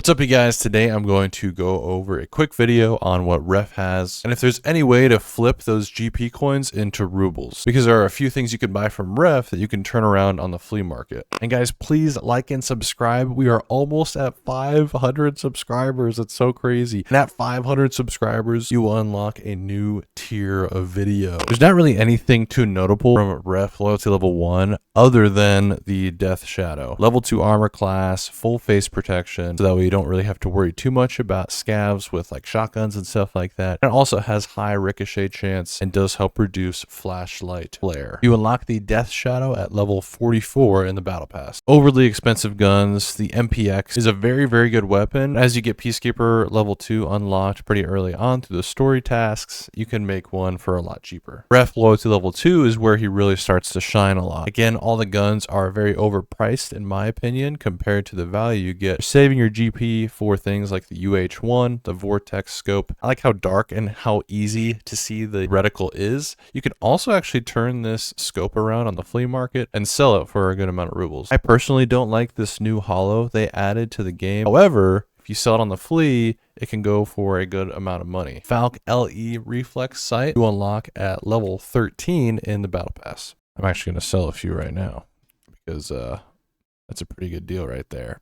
What's up, you guys? Today I'm going to go over a quick video on what Ref has and if there's any way to flip those GP coins into Roubles, because there are a few things you can buy from Ref that you can turn around on the flea market. And guys, please like and subscribe. We are almost at 500 subscribers. It's so crazy. And at 500 subscribers, you will unlock a new tier of video. There's not really anything too notable from Ref Loyalty Level 1 other than the Death Shadow. Level 2 armor class, full face protection, so that way you don't really have to worry too much about scavs with like shotguns and stuff like that. It also has high ricochet chance and does help reduce flashlight flare. You unlock the Death Shadow at level 44 in the battle pass. Overly expensive guns. The MPX is a very good weapon. As you get Peacekeeper level 2 unlocked pretty early on through the story tasks, you can make one for a lot cheaper. Ref Loyalty level 2 is where he really starts to shine a lot. Again, all the guns are very overpriced in my opinion compared to the value you get. You're saving your GP for things like the UH1, the Vortex scope. I like how dark and how easy to see the reticle is. You can also actually turn this scope around on the flea market and sell it for a good amount of rubles. I personally don't like this new holo they added to the game. However, if you sell it on the flea, it can go for a good amount of money. Falc LE reflex sight you unlock at level 13 in the battle pass. I'm actually going to sell a few right now because that's a pretty good deal right there.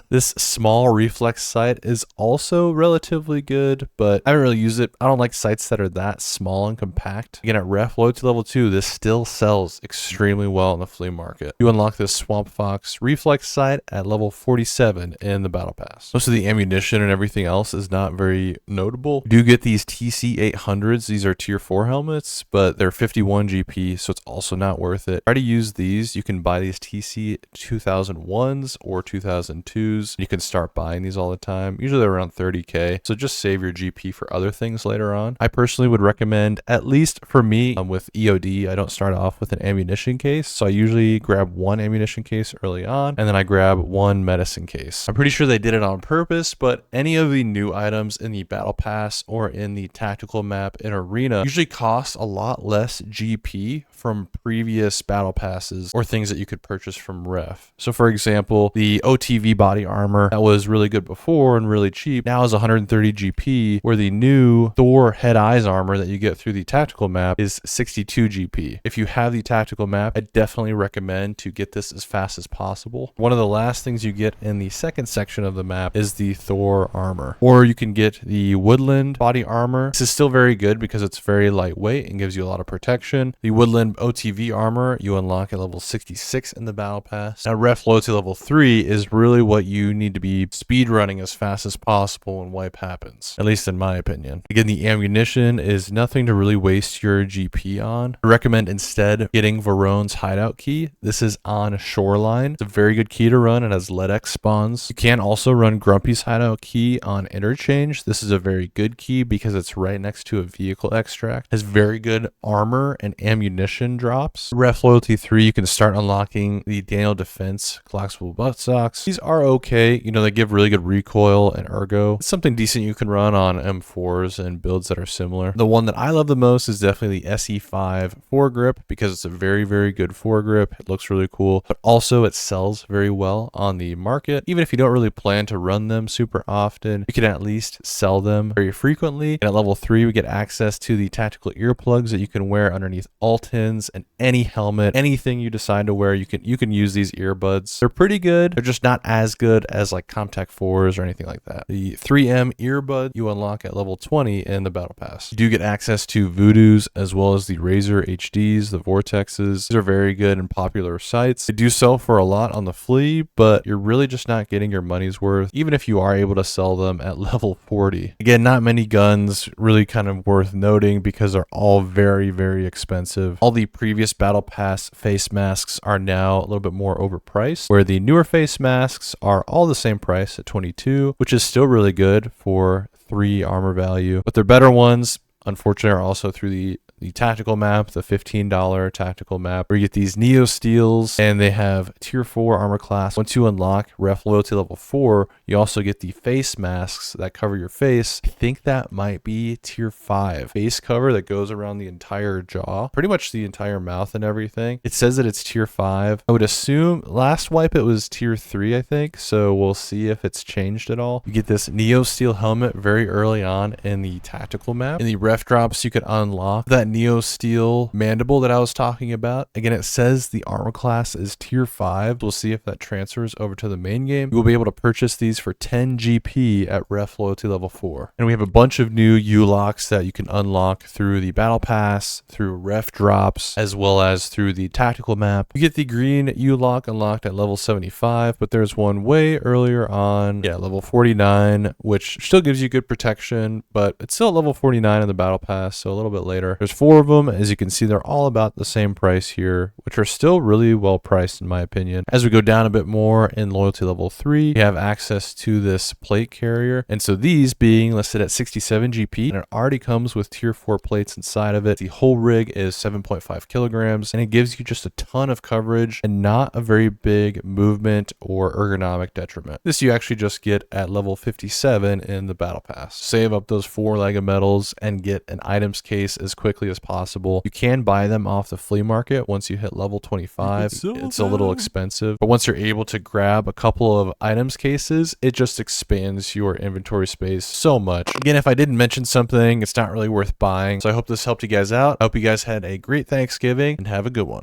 This small reflex sight is also relatively good, but I don't really use it. I don't like sights that are that small and compact. Again, at Ref Loyalty level 2, this still sells extremely well in the flea market. You unlock this Swamp Fox reflex sight at level 47 in the battle pass. Most of the ammunition and everything else is not very notable. You do get these TC800s. These are tier 4 helmets, but they're 51 GP, so it's also not worth it. Try to use these. You can buy these TC 2001s or 2002s. You can start buying these all the time. Usually they're around 30k, so just save your GP for other things later on. I personally would recommend, at least for me, with EOD, I don't start off with an ammunition case, so I usually grab one ammunition case early on, and then I grab one medicine case. I'm pretty sure they did it on purpose, but any of the new items in the battle pass or in the tactical map in arena usually cost a lot less GP from previous battle passes or things that you could purchase from Ref. So for example, the OTV body armor that was really good before and really cheap now is 130 GP, where the new Thor head eyes armor that you get through the tactical map is 62 GP. If you have the tactical map, I definitely recommend to get this as fast as possible. One of the last things you get in the second section of the map is the Thor armor, or you can get the Woodland body armor. This is still very good because it's very lightweight and gives you a lot of protection. The Woodland OTV armor you unlock at level 66 in the battle pass. Now Ref Loyalty level 3 is really what you need to be speed running as fast as possible when wipe happens, at least in my opinion. Again, the ammunition is nothing to really waste your GP on. I recommend instead getting Verone's hideout key. This is on Shoreline. It's a very good key to run. It has LEDX spawns. You can also run Grumpy's hideout key on Interchange. This is a very good key because it's right next to a vehicle extract. It has very good armor and ammunition drops. Ref Loyalty 3, you can start unlocking the Daniel Defense collapsible butt socks. These are okay. You know, they give really good recoil and ergo. It's something decent you can run on M4s and builds that are similar. The one that I love the most is definitely the SE5 foregrip because it's a very good foregrip. It looks really cool, but also it sells very well on the market. Even if you don't really plan to run them super often, you can at least sell them very frequently. And at level 3, we get access to the tactical earplugs that you can wear underneath Altins and any helmet, anything you decide to wear. You can use these earbuds. They're pretty good. They're just not as good as like Comtac 4s or anything like that. The 3M earbud you unlock at level 20 in the battle pass. You do get access to Voodoos as well as the Razer HDs, the Vortexes. These are very good and popular sights. They do sell for a lot on the flea, but you're really just not getting your money's worth, even if you are able to sell them at level 40. Again, not many guns really kind of worth noting because they're all very expensive. All the previous battle pass face masks are now a little bit more overpriced, where the newer face masks are all the same price at 22, which is still really good for 3 armor value, but they're better ones unfortunately are also through the the tactical map, the $15 tactical map, where you get these Neo Steels, and they have tier 4 armor class. Once you unlock Ref Loyalty level 4, you also get the face masks that cover your face. I think that might be tier 5 face cover that goes around the entire jaw, pretty much the entire mouth and everything. It says that it's tier 5. I would assume last wipe it was tier 3, I think, so we'll see if it's changed at all. You get this Neo Steel helmet very early on in the tactical map. In the ref drops, you could unlock that Neo Steel mandible that I was talking about. Again, it says the armor class is tier 5. We'll see if that transfers over to the main game. You will be able to purchase these for 10 GP at Ref Loyalty level 4. And we have a bunch of new U-locks that you can unlock through the battle pass, through ref drops, as well as through the tactical map. You get the green U-lock unlocked at level 75, but there's one way earlier on, level 49, which still gives you good protection, but it's still at level 49 in the battle pass, so a little bit later. There's 4 of them. As you can see, they're all about the same price here, which are still really well priced in my opinion. As we go down a bit more in loyalty level 3, you have access to this plate carrier, and so these being listed at 67 GP, and it already comes with tier 4 plates inside of it. The whole rig is 7.5 kilograms, and it gives you just a ton of coverage and not a very big movement or ergonomic detriment. This you actually just get at level 57 in the battle pass. Save up those 4 Lego medals and get an items case as quickly as possible. You can buy them off the flea market once you hit level 25. It's a little expensive, but once you're able to grab a couple of items cases, it just expands your inventory space so much. Again, if I didn't mention something, it's not really worth buying. So I hope this helped you guys out. I hope you guys had a great Thanksgiving and have a good one.